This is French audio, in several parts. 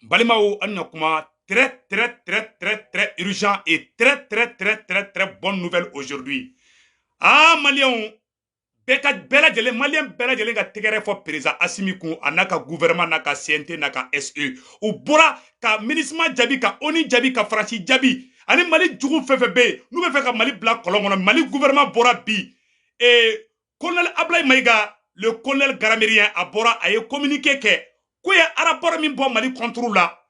Balimao Annakuma, très urgent et très bonne nouvelle aujourd'hui. Ah, Malion, Malien Bela Jelenga Tegere for Pereza Asimiku, Anaka gouvernement, Naka CNT, Naka SE, ou Bora, ka ministre Jabi, ka Oni Jabi, ka Franchi Jabi, Ani Mali Djougou Fefebe, nous me fait Mali Black Colombo, Mali gouvernement Bora Bi, et Colonel Ablaï Maïga, le colonel Garamérien, à Bora, a communiqué que, Kouya rapport Mimbo Mali contre là.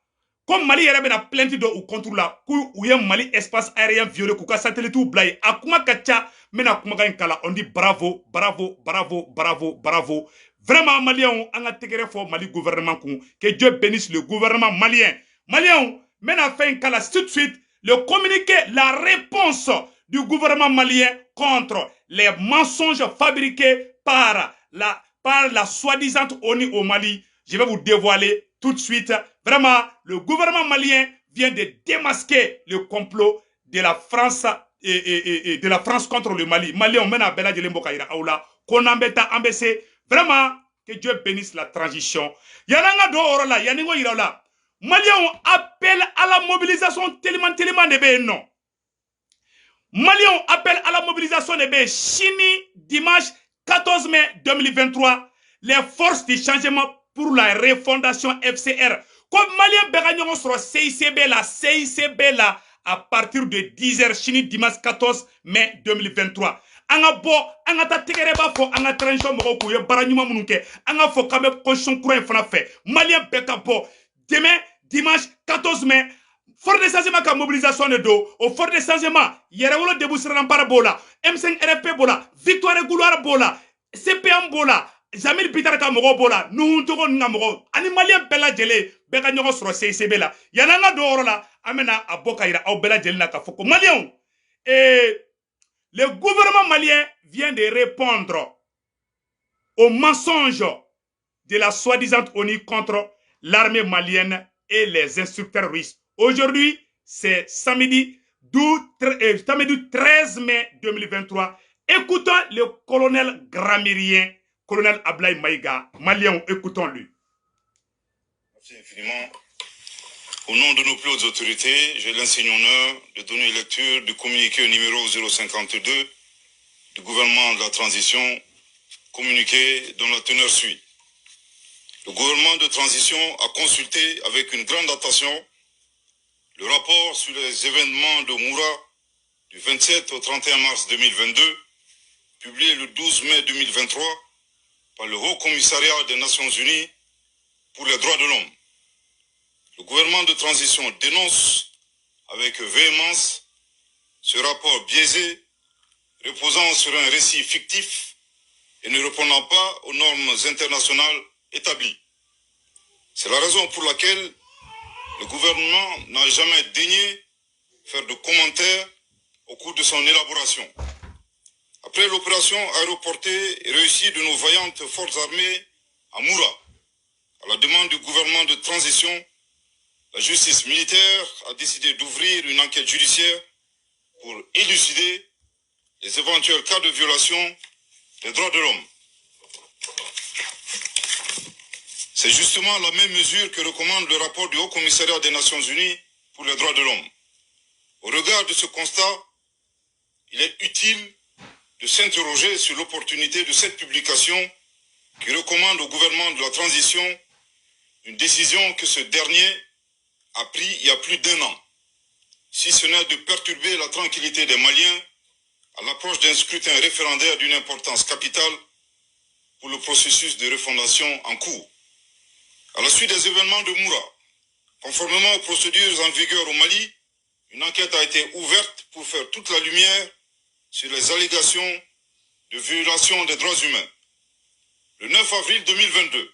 Comme Mali yɛrɛ bɛna plainte dɔ u contre la k'u ye Mali espace aérien violé k'u ka satellite bilay a kuma ka ca mena kumakan in kala on dit bravo vraiment maliens an ka tɛgɛrɛ fɔ Mali gouvernement kun que Dieu bénisse le gouvernement malien maliens mena fɛn kala tout de suite le communiqué la réponse du gouvernement malien contre les mensonges fabriqués par la soi-disant ONU au Mali. Je vais vous dévoiler tout de suite. Vraiment, le gouvernement malien vient de démasquer le complot de la France et de la France contre le Mali. Mali, on mène à Bela Djelembo Kaira Aoula, qu'on embête embêté. Vraiment, que Dieu bénisse la transition. Yananga do orola, yaningo iraola. Maliens appellent à la mobilisation tellement de bé non. Maliens appellent à la mobilisation de bé Chini dimanche 14 mai 2023. Les forces du changement pour la refondation FCR. Comme Malien Bégagnon sur CICB là, à partir de 10h, Chini dimanche 14 mai 2023. Anga bo, anga ta tegereba fo, anga transition moko kouye baranyuma mununke, anga fo kabe constitution courant fana fait. Malien Beka bo, demain, dimanche 14 mai, fort de changement ka mobilisation de do, au fort de changement, Yerewolo Deboussran Parabola, M5 RFP bola, Victoire Gouloir bola, CPM bola, Jamil Peter ka mogo bola nuhun togo nga mogo ani malien bela jele beka nyogo soro CCB la yananga do la amena aboka ira au bela jele na ka foko malien le gouvernement malien vient de répondre aux mensonges de la soi-disant ONU contre l'armée malienne et les instructeurs russes. Aujourd'hui, c'est samedi 13 mai 2023. Écoutons le colonel grammairien colonel Ablaï Maïga, Malien, écoutons-lui. Merci infiniment. Au nom de nos plus hautes autorités, j'ai l'insigne honneur de donner lecture du communiqué numéro 052 du gouvernement de la transition, communiqué dont la teneur suit. Le gouvernement de transition a consulté avec une grande attention le rapport sur les événements de Moura du 27 au 31 mars 2022, publié le 12 mai 2023, par le Haut Commissariat des Nations Unies pour les droits de l'homme. Le gouvernement de transition dénonce avec véhémence ce rapport biaisé, reposant sur un récit fictif et ne répondant pas aux normes internationales établies. C'est la raison pour laquelle le gouvernement n'a jamais daigné faire de commentaires au cours de son élaboration. Après l'opération aéroportée et réussie de nos vaillantes forces armées à Moura, à la demande du gouvernement de transition, la justice militaire a décidé d'ouvrir une enquête judiciaire pour élucider les éventuels cas de violation des droits de l'homme. C'est justement la même mesure que recommande le rapport du Haut Commissariat des Nations Unies pour les droits de l'homme. Au regard de ce constat, il est utile de s'interroger sur l'opportunité de cette publication qui recommande au gouvernement de la transition une décision que ce dernier a prise il y a plus d'1 an, si ce n'est de perturber la tranquillité des Maliens à l'approche d'un scrutin référendaire d'une importance capitale pour le processus de refondation en cours. À la suite des événements de Moura, conformément aux procédures en vigueur au Mali, une enquête a été ouverte pour faire toute la lumière sur les allégations de violation des droits humains. Le 9 avril 2022,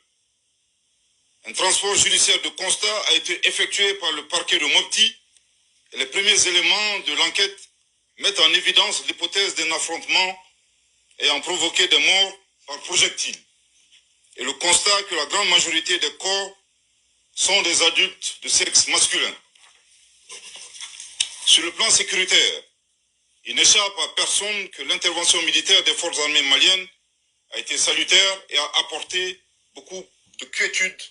un transport judiciaire de constat a été effectué par le parquet de Mopti et les premiers éléments de l'enquête mettent en évidence l'hypothèse d'un affrontement ayant provoqué des morts par projectile et le constat que la grande majorité des corps sont des adultes de sexe masculin. Sur le plan sécuritaire, il n'échappe à personne que l'intervention militaire des forces armées maliennes a été salutaire et a apporté beaucoup de quiétude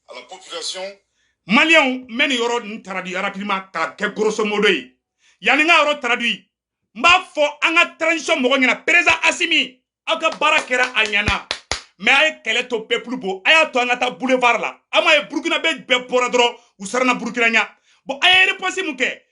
à la population. Malien men yoro traduit rapidement ka ke grosso modo yi yani nga yoro traduit mba fo anga transition mo ngena président Assimi aka barakera anyana mais ay kele to peuple bo aya to anga ta boulevard la ama e Burkina be pora dro u sarana Burkina nya bo ay réponse mu ke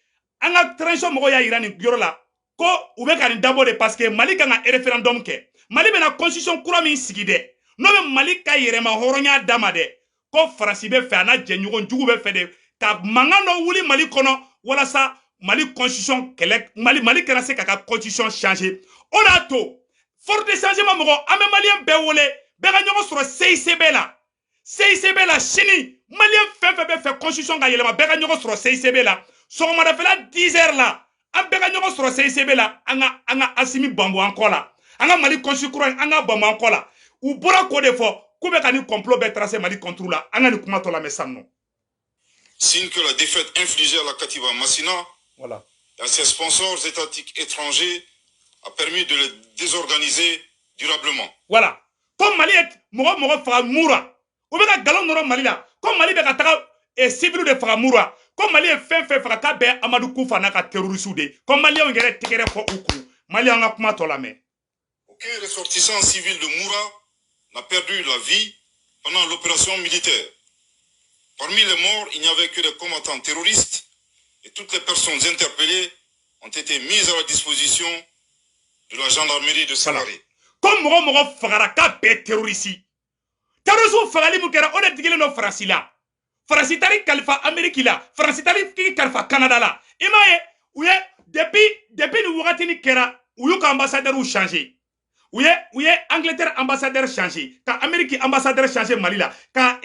anga transition mo ya irani yoro la ko u be kan dabo de parce que Mali kan référendum ke Mali be na constitution kura min sigi de no be Mali ka yirema horonya dama de ko Faransi be fe ana jenɲɔgɔn jugu be fe de ka mangan no wuli Mali kono wala sa Mali constitution kele Mali kɛra se ka ka constitution changer o la to fort de changement mɔgɔ an bɛ malien bɛɛ wele bɛɛ ka ɲɔgɔn sɔrɔ CICB la sini malien fɛn fɛn bɛ fɛ constitution ka yɛlɛma bɛɛ ka ɲɔgɔn sɔrɔ CICB la sɔgɔmadafɛla 10 heures la an bɛɛ ka ɲɔgɔn sɔrɔ CICB la an ka Assimi bambu an kɔ la an ka Mali constitution kura an ka bambu an kɔ la u bɔra k'o de fɔ k'u bɛ ka ni complot bɛɛ tracer Mali contre la an ka ni kuma tɔ lamɛn sisan nɔ. Signe que la défaite infligée à la Katiba Massina voilà. à ses sponsors étatiques étrangers a permis de les désorganiser durablement. Voilà. Comme Mali est mogo faga moura. Ou bien galon noro Mali là. Comme Mali be kataka et civil de faga moura. Comme Mali est fin faga ka be Amadou Koufa na ka terroriste de. Comme Mali on gere tekere fo uku. Mali on a kuma to la main. Aucun ressortissant civil de Moura n'a perdu la vie pendant l'opération militaire. Parmi les morts, il n'y avait que des combattants terroristes et toutes les personnes interpellées ont été mises à la disposition de la gendarmerie de Sévaré. Comme mogo fagara ka be terroriste. Terrorisme fagali mu kera o de digile no France la. France tari kalifa Amérique la. France tari ki kalifa Canada la. Imaye ouye depuis ni wakati ni kera uyu ka ambassadeur ou changer. Ouye Angleterre ambassadeur changer. Ka Amérique ambassadeur changer Mali la. Ka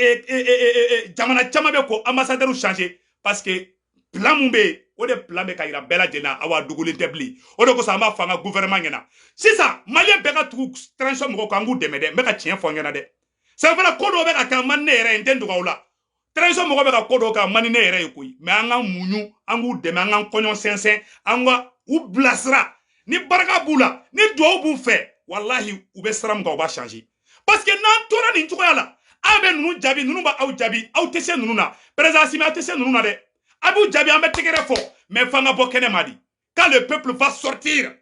jamana chama be ko ambassadeur ou changer parce que plan mun be o de plan be ka ira bela jena awa dugulin tebli o de ko sa ma fanga gouvernement ngena sisa malien be ka tugu transition mo ko angu demede me ka tien fo ngena de ça fala ko do be ka kan man ne ere ndendu gawla transition mo ko be ka ko do ka man ne ere koyi mais anga munyu angu deme anga konyon sensen anga u blasra ni baraka bula ni do bu fe wallahi u be sram ga ba changer parce que nan tora ni tuko la abe nunu jabi nunu ba au jabi au tese nunu na président Assimi au tese nunu na de Abou Djabi en mais Fanga Bokene m'a dit, quand le peuple va sortir,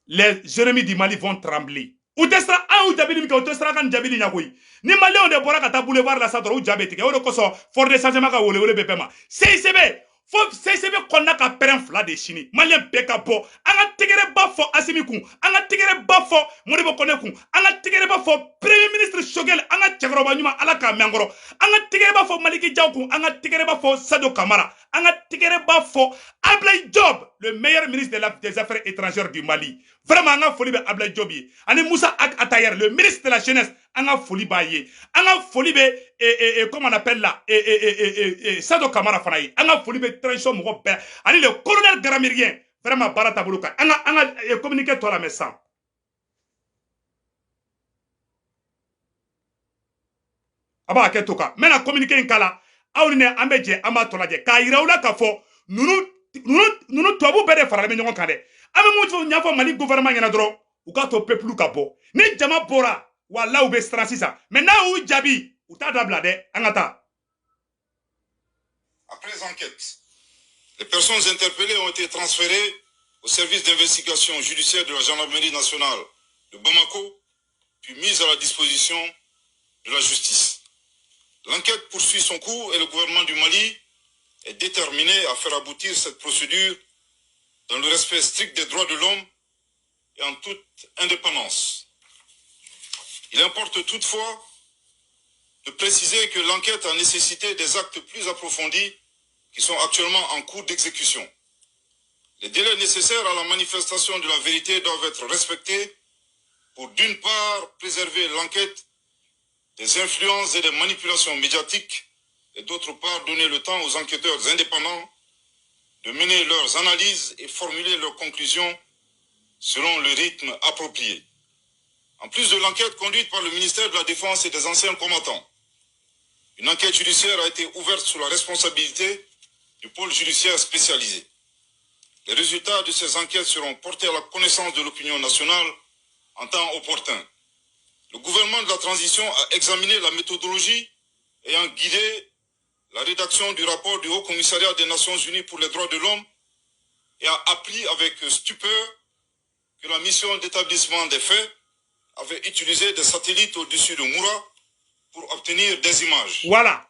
les ennemis du Mali vont trembler. Ou tesra ou Djabi ou tesra kan Djabi Nyakoui. Ni Mali on de bora kata boulevard la sadro ou Djabi tike. O de koso for de changement ka wole bepema. CICB faut CICB konna ka peren fla de chini. Malien beka bo. Anga tigere ba fo Assimi kun. Anga tigere ba fo Modibo Kone kun. Anga tigere ba fo Premier ministre Shogel. Anga tchagro nyuma alaka mengoro. Anga tigere ba fo Maliki Diaw kun. Anga tigere ba fo Sadio Kamara. Anga tigere ba fo Ablaye Diop, le meilleur ministre des Affaires étrangères du Mali. Vraiment anga foli be Ablaye Diop yi. Ani Moussa Atayer, le ministre de la jeunesse. Anga foli ba ye. Anga foli be comment on appelle là Sadio Kamara fanayi. Anga foli be transition mo be. Ani le colonel Garamirien. Vraiment barata buluka. Anga communiquer toi la message. Aba ketoka. Mena communiquer in kala. Awnine ambeje amba tolaje. Ka iraula ka fo nunu tobu bede farale me nyon kande. Ame mu nyafo Mali gouvernement ngena dro. U ka to peuple ka bo. Ni jama bora wala ube stransisa. Maintenant ou Djabi ou ta dablade angata. Après enquête, les personnes interpellées ont été transférées au service d'investigation judiciaire de la gendarmerie nationale de Bamako, puis mises à la disposition de la justice. L'enquête poursuit son cours et le gouvernement du Mali est déterminé à faire aboutir cette procédure dans le respect strict des droits de l'homme et en toute indépendance. Il importe toutefois de préciser que l'enquête a nécessité des actes plus approfondis qui sont actuellement en cours d'exécution. Les délais nécessaires à la manifestation de la vérité doivent être respectés pour d'une part préserver l'enquête des influences et des manipulations médiatiques et d'autre part donner le temps aux enquêteurs indépendants de mener leurs analyses et formuler leurs conclusions selon le rythme approprié. En plus de l'enquête conduite par le ministère de la Défense et des anciens combattants, une enquête judiciaire a été ouverte sous la responsabilité du pôle judiciaire spécialisé. Les résultats de ces enquêtes seront portés à la connaissance de l'opinion nationale en temps opportun. Le gouvernement de la transition a examiné la méthodologie ayant guidé la rédaction du rapport du Haut Commissariat des Nations Unies pour les droits de l'homme et a appris avec stupeur que la mission d'établissement des faits avait utilisé des satellites au-dessus de Moura pour obtenir des images. Voilà.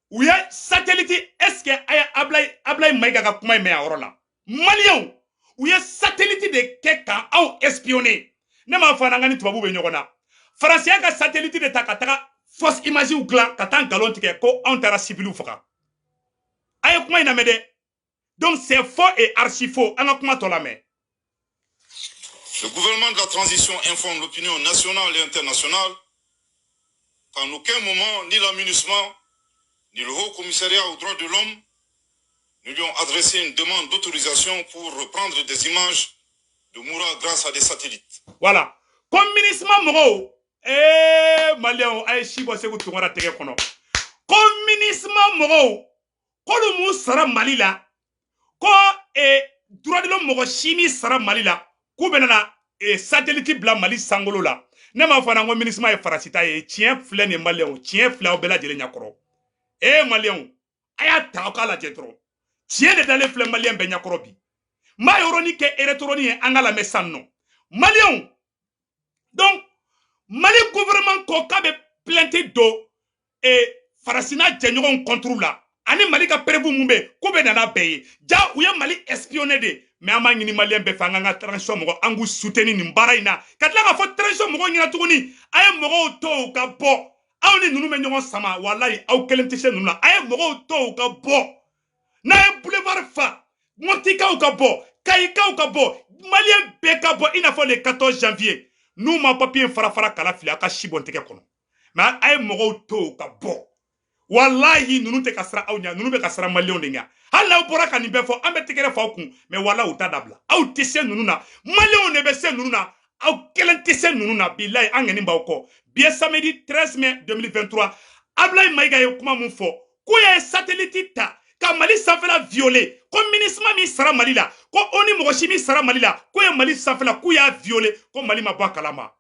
Où y a satellite, est-ce que Ablaye Maïga ka kuma me aorola? Malien, où y a satellite de quelqu'un ou espionné. Ne m'a fait n'angani tubabu be nyogona. Français ka satellite de takataka fausse image ou glan katan galon tike ko on tara civilu faka. Ayo kuma ina mede. Donc c'est faux et archi faux. Anga kuma tola me. Le gouvernement de la transition informe l'opinion nationale et internationale qu'en aucun moment, ni la MINUSMA, ni le Haut Commissariat aux droits de l'homme ne lui ont adressé une demande d'autorisation pour reprendre des images de Moura grâce à des satellites. Voilà. Comme ministre Moro, Malien, Aïchibo Segou Tumara Tege Kono. Comme ministre Moro, Kolu Sara Malila, Ko droit de l'homme Moro Chimi Sara Malila, Koubenana et satellite blanc Mali Sangolo la. Nema fana ngo ministre e farasita e tien flen e Malien, tien flen o bela jele nyakoro. Malien, aya ta ka la jetro. Tien de dans les flen Malien be nyakoro bi. Ma yoroni ke eretoroni e angala mesanno. Malien. Donc, Mali gouvernement ko kabe plainte do et farasina djenyon contre la. Ani Mali ka prevu mumbe koube nana beye. Ja ouya Mali espionné de. Mais ama ngini Malien be fanga nga transition mo angu soutenir ni mbara ina. Katla ka fo transition mo ngina tukuni. Aye mo to ka bo. Awni nunu me nyon sama wallahi aw kelentise nunu la. Aye mo to ka bo. Na boulevard fa. Montika ou ka bo. Kaika ou ka bo. Malien be ka bo ina fo le 14 janvier. Nous ma papier farafara kala fili aka shibon teke kono. Mais ay mogo to ka bo. Wallahi nunu te kasra awnya nunu be kasra Malien de nya. Hala bora ka ni be fo ambe tekere fa kun mais wala uta dabla. Aw tese nunu na Malien ne be se nunu na aw kelen tese nunu na billahi angeni ba ko. Bien samedi 13 mai 2023 Ablaye Maïga yo kuma mun fo. Ko ya satellite ta ka Mali sanfela violé. Ko ministre mi sara Mali la. Ko oni mogoshi mi sara Mali la. Ko ya Mali sanfela ko ya violé. Ko Mali ma ba kalama.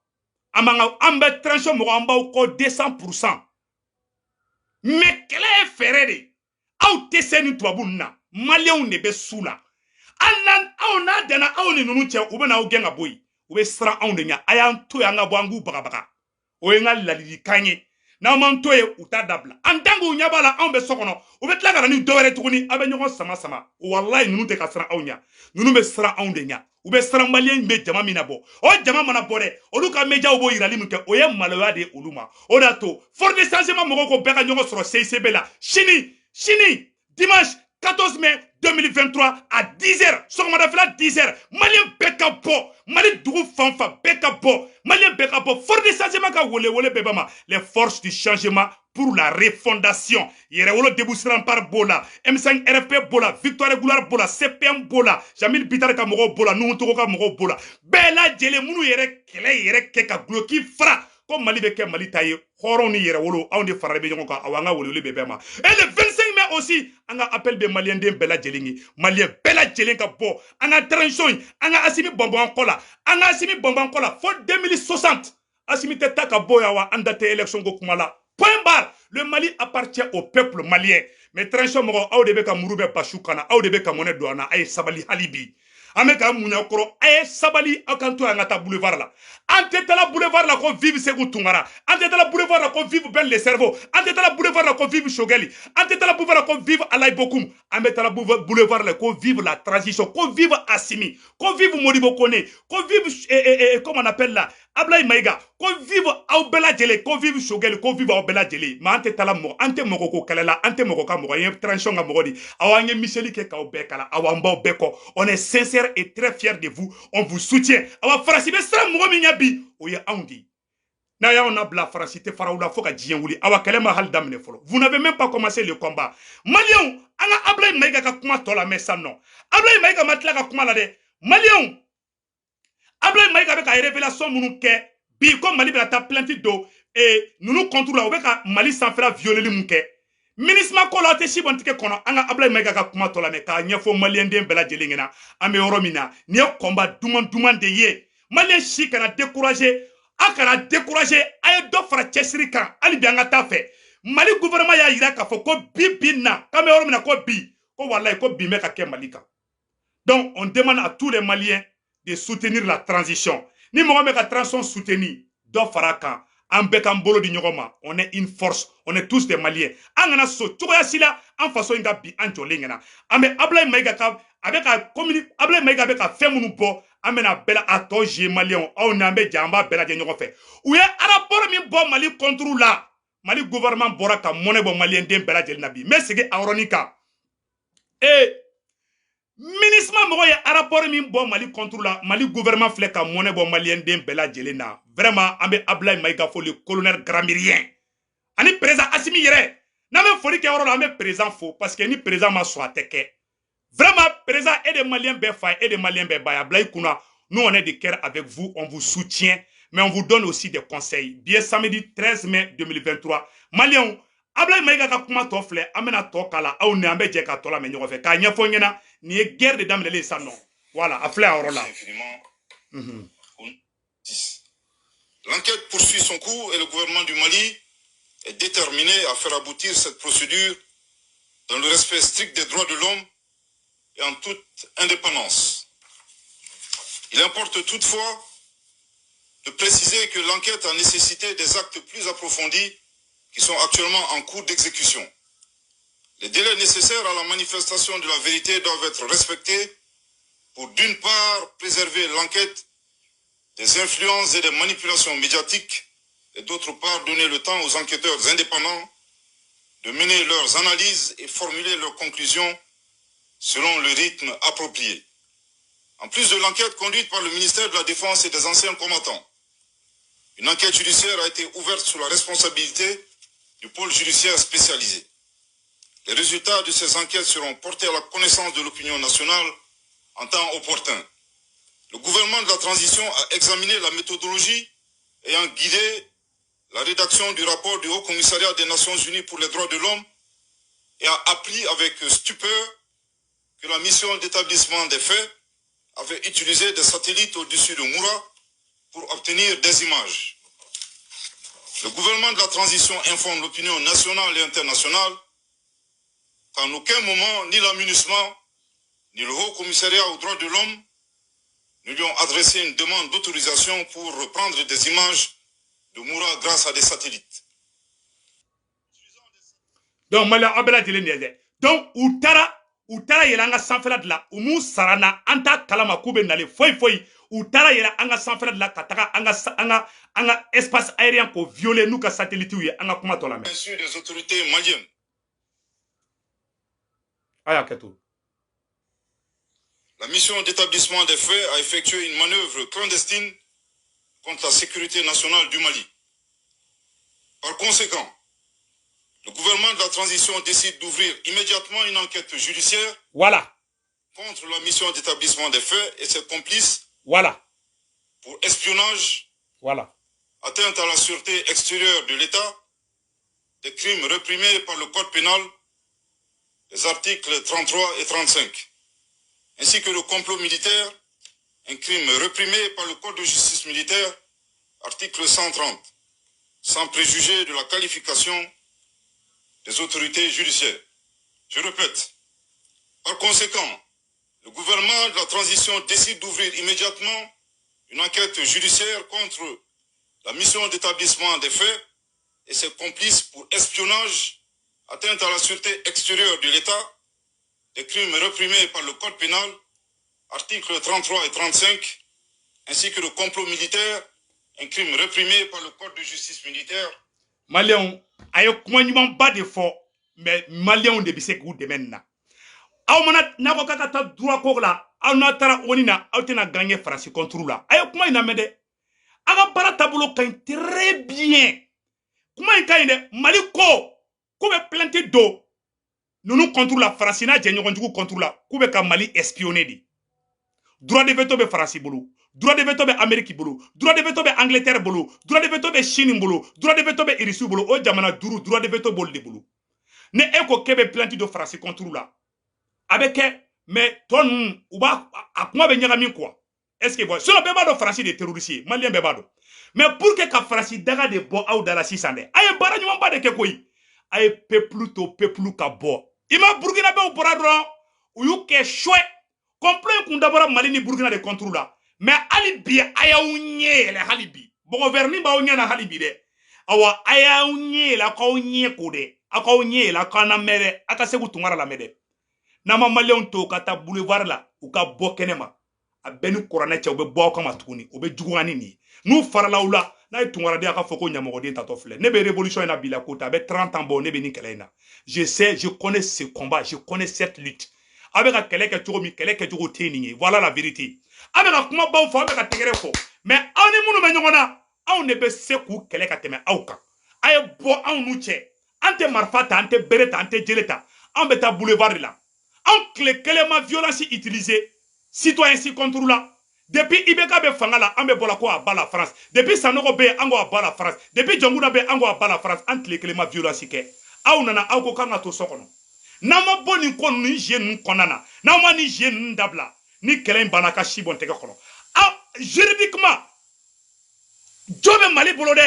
Amanga ambe trancho mo amba ko 200%. Mais quel est ferré? Aw teseni tuabunna. Malien ne be soula. Anan aw na dana aw ni nunu che ube na ugenga boy. Ube sra aw nya ayan to ya nga bangu baka. O nga lalili kanye. Na mantoye uta dabla. Andangu nyabala ambe sokono. Ube tlaga ni dowere tukuni abe nyon sama. Wallahi nunu te kasra aw nya. Nunu be sra aw nya. Ube sra Malien be jama minabo. O jama mana bore. Oluka meja obo irali muke oye maloya de oluma. Odato for de changement moko ko beka nyon soro CICB la. Chini dimanche 14 mai 2023 à 10h. Sokomada fila 10h. Malien beka bo. Mali dougou fanfa beka bo. Malien beka bo. For de changement ka wole bebama. Les forces du changement pour la refondation. Yere wolo déboussran par Bola. M5 RFP Bola. Victoire Goulard Bola. CPM Bola. Jamil Bitar ka mogo Bola. Nountoko ka mogo Bola. Bela djele munu yere kele yere keka gloki fra. Comme Mali beke Mali taye. Horon ni yere wolo. Aonde farare be nyonka. Awanga wole bebema. Et le 25 mai aussi. Anga appel be Malien den bela djelingi. Malien bela djelinga bo. Anga transition. Anga asimi bonbon ankola. Anga asimi bonbon ankola. Faut 2060. Asimi te taka boya wa andate élection go kumala. Point barre. Le Mali appartient au peuple malien. Mais transition mogo aw de be ka murube bashukana. Aw de be ka mone douana. Aye sabali halibi. Ameka munyakoro. Aye sabali akanto angata boulevard la. Ante la boulevard la ko vive Segou Tungara. Ante la boulevard la ko vive Ben le cerveau. Ante la boulevard la ko vive Shogeli. Ante la boulevard la ko vive Alay Bokoum. Ameta la boulevard la ko vive la transition. Ko vive Assimi. Ko vive Modibo Kone. Ko vive comment on appelle là Ablaye Maïga. Ko vive Aubela Djele. Ko vive Shogeli. Ko vive Aubela Djele. Ma ante la mo. Ante moko ko kalela. Ante moko ka moko. Yen transition ga moko di. Awanye Micheli ke ka obekala. Awamba obeko. On est sincère et très fiers de vous. On vous soutient. Awa farasibe sra moko minyabi. Oye aoundi. Na ya on a bla farasite faraoula foka djiengouli. Awa kelema hal damne folo. Vous n'avez même pas commencé le combat. Malien, anga Ablaye Maïga ka kuma tola mesa non. Ablaye Maïga matla ka kuma la de. Malien. Ablaye Maïga avec la révélation mounou ke. Bi comme Mali ta plainte do. Et nous nous contrôlons avec Mali sans faire violer le mouke. Ministre Makola te shibantike kono. Anga Ablaye Maïga ka kuma tola me. Ka nyefo Malien den bela jelingena. Ame oromina. Nye combat douman de ye. Malien chi kana découragé, a kana découragé, a ye do fara cesiri kan, ali bi an ka taa fɛ. Mali gouvernement y'a yira k'a fɔ ko bi na k'an bɛ yɔrɔ min na ko bi ko wallahi ko bi bɛ ka kɛ Mali kan. Donc on demande à tous les Maliens de soutenir la transition. Ni mɔgɔ bɛ ka transition soutenir dɔ fara kan an bɛɛ k'an bolo di ɲɔgɔn ma. On est une force, on est tous des Maliens. An kana so cogoya si la an faso in ka bi an jɔlen ɲɛna. An bɛ Ablaye Mayiga ka a bɛ ka commune Ablaye Mayiga bɛ ka fɛn minnu bɔ an bɛna bɛɛ la a tɔ jouer Maliens aw n'an bɛ jɛ an b'a bɛɛ lajɛ ɲɔgɔn fɛ. U ye rapport min bɔ Mali contre la. Mali gouvernement bɔra ka monnaie bɔ Malien den bɛɛ lajɛlen na bi. Mais segin a yɔrɔnin kan. Ministre mɔgɔ ye rapport min bɔ Mali contre la. Mali gouvernement filɛ ka monnaie bɔ Malien den bɛɛ lajɛlen na. Vraiment an bɛ Ablaye Mayiga fo le colonel Grammirien. Ani président Assimi yɛrɛ. N'an bɛ foli kɛ yɔrɔ la an bɛ président fo parce que ni président ma sɔn a tɛ kɛ. Vraiment président et des Maliens bɛɛ fa et des Maliens bɛɛ ba. Ablaye Kuna, nous on est de cœur avec vous, on vous soutient. Mais on vous donne aussi des conseils. Bien samedi 13 mai 2023. Maliens, Ablaye Mayiga ka kuma tɔ filɛ, an bɛna tɔ k'a la, aw ni an bɛ jɛ ka tɔ la mɛ ɲɔgɔn fɛ. K'a ɲɛfɔ ɲɛna, nin ye guerre de daminɛlen sa non. Voilà, a filɛ a yɔrɔ la. L'enquête poursuit son cours et le gouvernement du Mali est déterminé à faire aboutir cette procédure dans le respect strict des droits de l'homme et en toute indépendance. Il importe toutefois de préciser que l'enquête a nécessité des actes plus approfondis qui sont actuellement en cours d'exécution. Les délais nécessaires à la manifestation de la vérité doivent être respectés pour d'une part préserver l'enquête des influences et des manipulations médiatiques et d'autre part donner le temps aux enquêteurs indépendants de mener leurs analyses et formuler leurs conclusions selon le rythme approprié. En plus de l'enquête conduite par le ministère de la Défense et des anciens combattants, une enquête judiciaire a été ouverte sous la responsabilité du pôle judiciaire spécialisé. Les résultats de ces enquêtes seront portés à la connaissance de l'opinion nationale en temps opportun. Le gouvernement de la transition a examiné la méthodologie ayant guidé la rédaction du rapport du Haut Commissariat des Nations Unies pour les droits de l'homme et a appris avec stupeur que la mission d'établissement des faits avait utilisé des satellites au-dessus de Moura pour obtenir des images. Le gouvernement de la transition informe l'opinion nationale et internationale qu'en aucun moment, ni la MINUSMA, ni le Haut Commissariat aux droits de l'homme ne lui ont adressé une demande d'autorisation pour reprendre des images de Moura grâce à des satellites. Donc, Malia Abela Dilene, donc, Outara yelanga sanfɛla de la umu sarana anta kalama kube nale foi Outara yela anga sanfɛla de la kataka anga espace aérien ko violer nous ka satellite ou anga kuma to la Bien sûr des autorités maliennes. Aya keto. La mission d'établissement des faits a effectué une manœuvre clandestine contre la sécurité nationale du Mali. Par conséquent, le gouvernement de la transition décide d'ouvrir immédiatement une enquête judiciaire contre la mission d'établissement des faits et ses complices pour espionnage, atteinte à la sûreté extérieure de l'État, des crimes réprimés par le Code pénal, les articles 33 et 35, ainsi que le complot militaire, un crime réprimé par le Code de justice militaire, article 130, sans préjuger de la qualification des autorités judiciaires. Je répète, par conséquent, le gouvernement de la transition décide d'ouvrir immédiatement une enquête judiciaire contre la mission d'établissement des faits et ses complices pour espionnage, atteinte à la sûreté extérieure de l'État, des crimes réprimés par le Code pénal, articles 33 et 35, ainsi que le complot militaire, un crime réprimé par le Code de justice militaire. Maliens, ayo kuma ɲuman ba de fɔ mais Maliens de bi se k'u dɛmɛ nin na. Aw mana n'a ko k'a ka taa droit ko la aw n'a taara ONU na aw tɛna gagner France contre la. Ayo kuma in lamɛn dɛ. A ka baara taabolo ka ɲi très bien. Kuma in ka ɲi dɛ. Mali ko k'u bɛ plainte don ninnu contre la France n'a jɛɲɔgɔnjugu contre la k'u bɛ ka Mali espionner de. Droit de veto bɛ France bolo. Droit de veto bɛ Amérique bolo, droit de veto bɛ Angleterre bolo, droit de veto bɛ Chine bolo, droit de veto bɛ Russie bolo, o jamana duru droit de veto bolo de bolo. Ne e ko k'e bɛ plainte de France contre la. A bɛ kɛ mais tɔ ninnu u b'a a kuma bɛ ɲagami quoi. Est ce que bon sinon bɛɛ b'a dɔn France de terroriste ye, Malien bɛɛ b'a dɔn. Mais pour que ka France daga de bɔ aw da la sisan dɛ, a ye baara ɲumanba de kɛ koyi. ay peuple to peuple ka bo ima Burkina be bora dron u yu ke chouet complot kun dabora Mali ni Burkina de contre la mais ali bi aya unye le halibi bo gouvernement ba unya na halibi de awa aya unye la ko unye ko de aka unye la kana mere aka se ku tungara la mede na ma Malion to kata boulevard la u ka bo kenema a beni korane che u be bo kama tukuni u be jugani ni nu farala ula na tungara de aka foko nyamogodi ta to fle ne be révolution na bila kota be 30 ans bon ne be ni kelena je sais je connais ce combat je connais cette lutte avec a keleke tugo mi keleke tugo teningi voilà la vérité avec a kuma baw fo avec a tegere fo mais ani munu me nyongona aw ne be se ku keleka teme awka ay bo aw nu che ante marfata ante bereta ante jeleta an beta boulevard la an kle kelema violence utilisée citoyen si contre la depuis Ibeka be fangala an be bola ko a bala France depuis Sanogo be an go a bala France depuis Jonguna be an go a bala France an kle kelema violence ke aw nana aw ko kanga to sokono nama boni ko ni jeune konana nama ni jeune dabla ni kelen banaka shibon tege kono juridiquement jobe Mali bolo de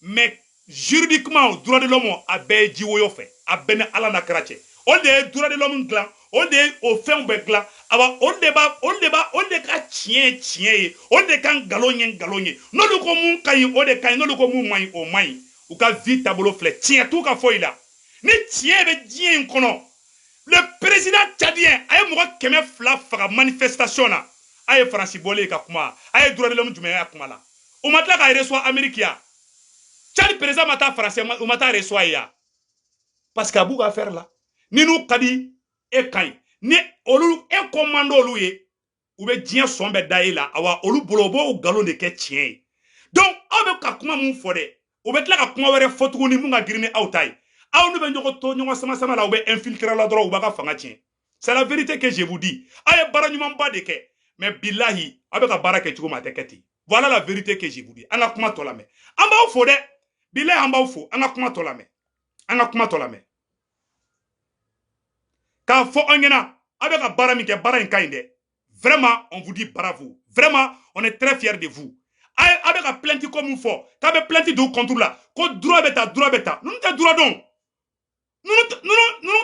mais juridiquement droit de l'homme a be jiwoyo fe a bene ala na krache on de droit de l'homme glan on de au fin be glan aba on de ka tien on de kan galonye no lu ko mun kay o de kay no lu ko mun mai o mai u ka vie tableau fle tien tout ka foila ni tien be dien kono le président tchadien ay mo keme fla faga manifestation na ay France bolé ka kuma ay droit de l'homme jume ya kuma la o matla ka reçoit américain Tchad président mata français o mata reçoit ya parce que abou ga faire là ni nou kadi e kay ni olu e commando olu ye ou be dien sombe daila awa olu bolobo galon de ke tien donc abe ka kuma mun fode o be tla ka kuma were fotu ni mun ga girine outai aw nu be ñoko to ñoko sama la ou be infiltrer la droit ou ba ka fanga tien c'est la vérité que je vous dis ay bara ñuma ba de ke mais billahi abe ka bara ke tugo ma teketi voilà la vérité que je vous dis anga kuma to la me amba o fode billahi amba o fo anga kuma to la me quand faut ongena avec un baramike baran kainde vraiment on vous dit bravo vraiment on est très fiers de vous avec un plainte comme il faut qu'avec plainte de contre là ko droit beta nous te droit donc nous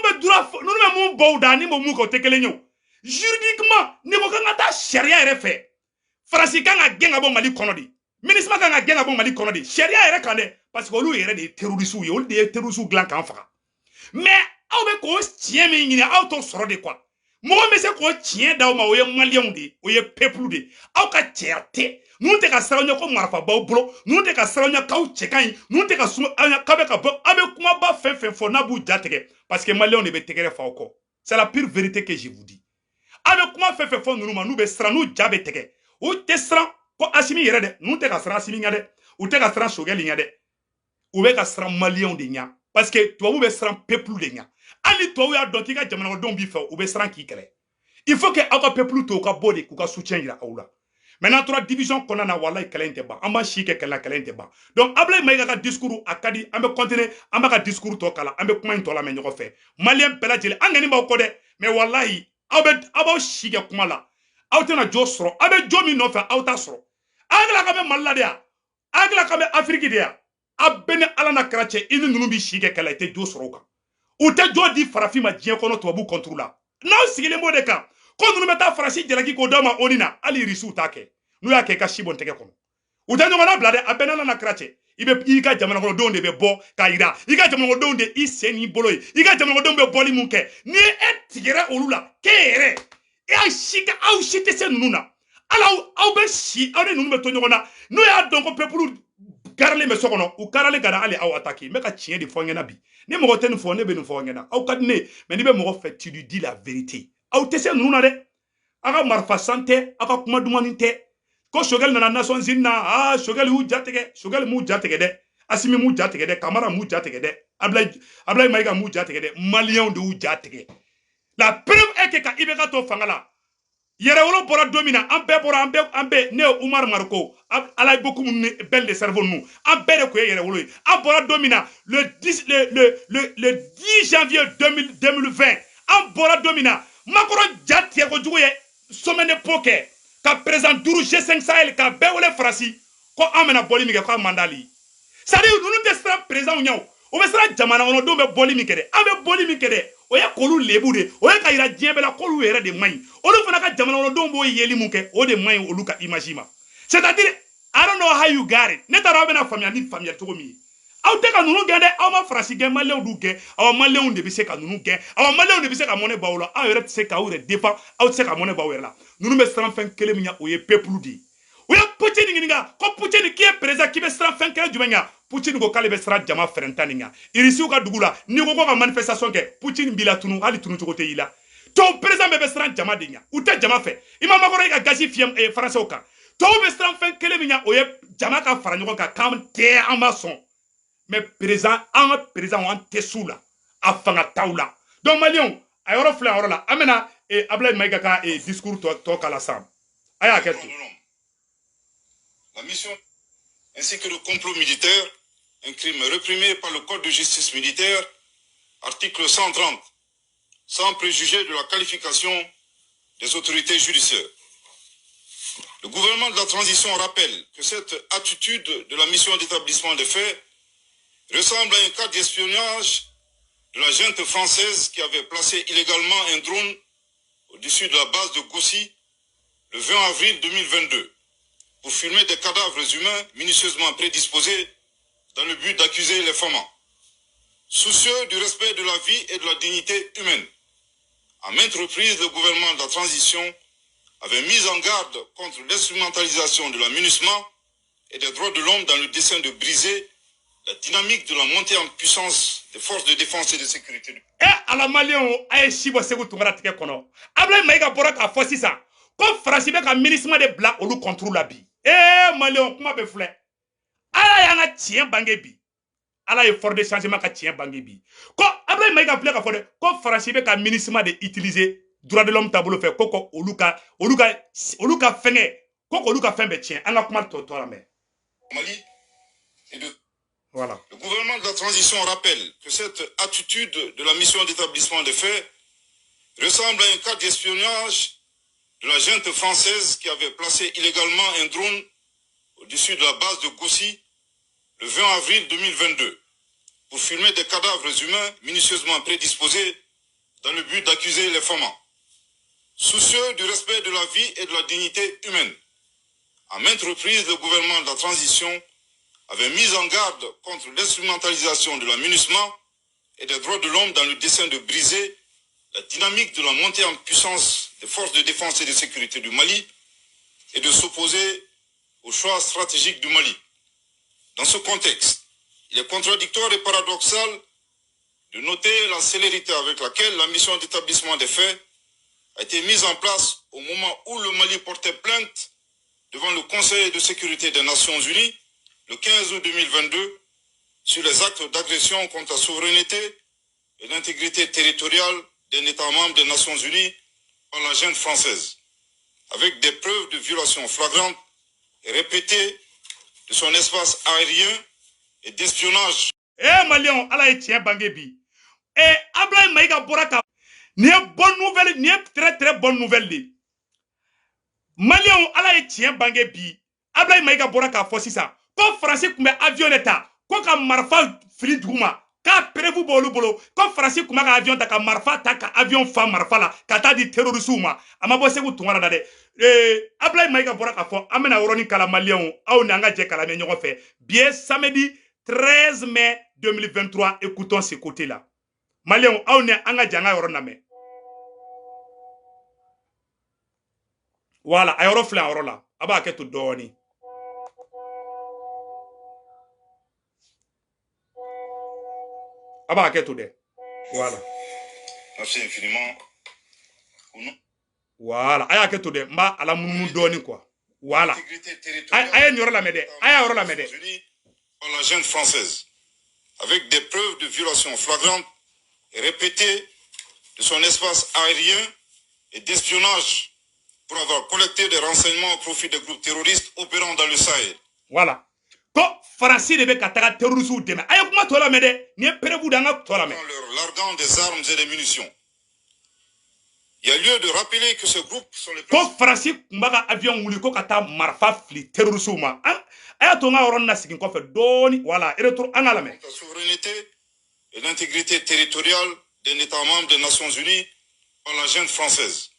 be droit nous me bouda ni mo mu ko tekele nyo juridiquement ni mo kan ta sharia ere fait France kan ga genga bon Mali kono di ministre kan ga genga bon Mali kono di sharia ere kan de parce que olu ere de terroriste ou olu de terroriste glan kan faka mais aw be ko tien mi ngini aw to soro de quoi mo me se ko tien daw ma o ye malien de o ye peuple de aw ka tierte nous te ka saronya ko marfa baw bro nous te ka saronya kaw chekan nous te ka su ka be ka abe kuma ba fen fo na bu jatege parce que malien de be tegere fa ko c'est la pure vérité que je vous dis abe kuma fen fo nous ma nous be sra nous jabe tege o te sra ko asimi yere de nous te ka sra asimi ngade o te ka sra sogeli ngade o be ka sra malien de nya parce que toi vous be sra peuple de nya ali to ya don tika jamana don bi fa ou be sran ki kele il faut que aka peuple to ka body ku ka soutien ira awla maintenant trois division konana wallahi kalente ba amba shike kala kalente ba donc ablay may ka discours akadi ambe continuer amba ka discours to kala ambe kuma to la me nyoko fe malien pela jele angani ba ko de mais wallahi aba shike kuma la awtena jo soro abe jo mi no fa awta soro agla ka be malade agla ka be afrique dia abene ala na krache ini nunu bi shike kala te jo soro ka ou te jodi farafi ma dien kono to bu contre la na sigile mo de ka ko nu meta farasi jelaki ko dama onina ali risu take nu ya ke ka shibon teke kono ou te ngona blade abenala na krache ibe ika jamana kono donde be bo kaira ika jamana donde iseni boloy ika jamana donde be boli munke ni etigere olula kere e shika au shite se nuna ala au be shi au ne nu be to ngona nu ya donc peuple garle me sokono ou karale gara ale au attaquer me ka tien di fongena bi ni mo ten fo ne be no fongena au kadne mais ni be mo fait tu lui dis la vérité au tese nuna de aga marfa santé aga kuma dumaninte ko shogel na nation zinna shogel hu jatege shogel mu jatege de asimi mu jatege de kamara mu jatege de ablay maiga mu jatege de malien de hu jatege la preuve est que ka ibeka to fangala yere wolo bora domina ambe ne Oumar Marko ala beaucoup belle de cerveau nous ambe de ko yere wolo bora domina le 10 janvier 2020 bora domina makoro jatie ko jugo ye semaine poke ka président Dourou G5 Sahel ka bewole frasi ko amena boli mi ko mandali ça dit nous te sera présent nyaw o be sira jamana kɔnɔ denw bɛ bɔli min kɛ dɛ an bɛ bɔli min kɛ dɛ o ye k'olu lebu de o ye ka yira diɲɛ bɛɛ la k'olu yɛrɛ de man ɲi olu fana ka jamana kɔnɔ denw b'o yeli mun kɛ o de man ɲi olu ka image ma c'est à dire I don't know how you got it ne t'a dɔn aw bɛna faamuya ni faamuyali cogo min ye aw tɛ ka ninnu gɛn dɛ aw ma farasi gɛn maliyɛnw du gɛn aw maliyɛnw de bɛ se ka ninnu gɛn aw maliyɛnw de bɛ se ka mɔnɛ baw la aw yɛrɛ tɛ se k'aw yɛrɛ défend aw tɛ se ka mɔnɛ baw yɛrɛ la ninnu bɛ siran fɛn kelen min ɲɛ o ye peuple de ye u ye Poutine ɲininka ko Poutine k'i ye président k'i bɛ siran fɛn kelen jumɛn ɲɛ Poutine ko k'ale bɛ siran jama fɛrɛnta nin ɲɛ irisiw ka dugu la n'i ko ka manifestation kɛ Poutine b'i la tunu hali tunu cogo tɛ i la tɔw président bɛɛ bɛ siran jama de ɲɛ u tɛ jama fɛ i ma makɔrɔ i ka gasi fiyɛ faransɛw kan tɔw bɛ siran fɛn kelen min ɲɛ o ye jama ka fara ɲɔgɔn kan k'an tɛ an ma sɔn mais président an ka président an tɛ s'u la a fanga t'aw la donc maliyɛnw a yɔrɔ filɛ a yɔrɔ la an bɛna Abdoulaye Maïga ka discours tɔ k'a la sisan a y'a kɛ to. La mission ainsi que le complot militaire, un crime réprimé par le Code de justice militaire, article 130, sans préjuger de la qualification des autorités judiciaires. Le gouvernement de la transition rappelle que cette attitude de la mission d'établissement des faits ressemble à un cas d'espionnage de la junte française qui avait placé illégalement un drone au-dessus de la base de Gossi le 20 avril 2022 pour filmer des cadavres humains minutieusement prédisposés dans le but d'accuser les femmes. Soucieux du respect de la vie et de la dignité humaine, à maintes reprises, le gouvernement de la transition avait mis en garde contre l'instrumentalisation de la MINUSMA et des droits de l'homme dans le dessein de briser la dynamique de la montée en puissance des forces de défense et de sécurité. À la Malien, a Shibo Segu Tumara Tekono. Abla Maïga Borak a Fossisa. Comme Francibe a ministre de Black ou contrôle la bi. Malien, comment be flé? Ala Yana tient Bangebi. Ala est fort de changement qu'à tient Bangebi. Quand Abla Maïga Black a fait, comme Francibe a ministre de utiliser droit de l'homme tableau fait, Koko Oluka Fenge, Koko Oluka Fembe tient. Ala comment toi mais. Mali et de. Voilà. Le gouvernement de la transition rappelle que cette attitude de la mission d'établissement des faits ressemble à un cas d'espionnage de la junte française qui avait placé illégalement un drone au-dessus de la base de Gossi le 20 avril 2022 pour filmer des cadavres humains minutieusement prédisposés dans le but d'accuser les femmes. Soucieux du respect de la vie et de la dignité humaine, à maintes reprises, le gouvernement de la transition avait mis en garde contre l'instrumentalisation de la MINUSMA et des droits de l'homme dans le dessein de briser la dynamique de la montée en puissance des forces de défense et de sécurité du Mali et de s'opposer au choix stratégique du Mali. Dans ce contexte, il est contradictoire et paradoxal de noter la célérité avec laquelle la mission d'établissement des faits a été mise en place au moment où le Mali portait plainte devant le Conseil de sécurité des Nations Unies le 15 août 2022 sur les actes d'agression contre la souveraineté et l'intégrité territoriale d'un État membre des Nations Unies par la junte française, avec des preuves de violations flagrantes et répétées de son espace aérien et d'espionnage. Malion, Allah est tient Bangebi. Ablaye Maïga Boraka, n'y a bonne nouvelle, n'y a très bonne nouvelle. Malion, Allah est tient Bangebi. Ablaye Maïga Boraka, fossi ça. Quand Français comme avion l'état, quand marfa fili duguma, quand prévu bolo bolo, quand Français comme avion ta marfa ta avion fa marfa la, kata di terroriste ma, amabo segu tungara dade. Ablaye Maïga Boraka fo, amena oroni kala Malion, au nanga je kala menyo fait. Bien samedi 13 mai 2023, écoutons ce côté-là. Malion, au ne anga janga oroname. Voilà, ayoro fle ayoro aba ke to doni. Aba ke to de. Voilà. Merci infiniment. Voilà, aya ke to de mba ala munu doni quoi. Voilà. Aya nyoro la mede. Aya oro la mede. Par la junte française, avec des preuves de violations flagrantes et répétées de son espace aérien et d'espionnage pour avoir collecté des renseignements au profit des groupes terroristes opérant dans le Sahel. Voilà. Quand Français ne veut qu'attaquer terroristes ou demain, aïe comment toi la mede, ni prévu d'anga toi la mede. Leur larguant des armes et des munitions. Il y a lieu de rappeler que ce groupe sont les quand Français mbaga avion ou liko kata marfa fli terroristes ou ma, aïe ton a oron na sikin kofe doni, voilà, et retour anga la mede. La souveraineté et l'intégrité territoriale d'un État membre des Nations Unies par la junte française,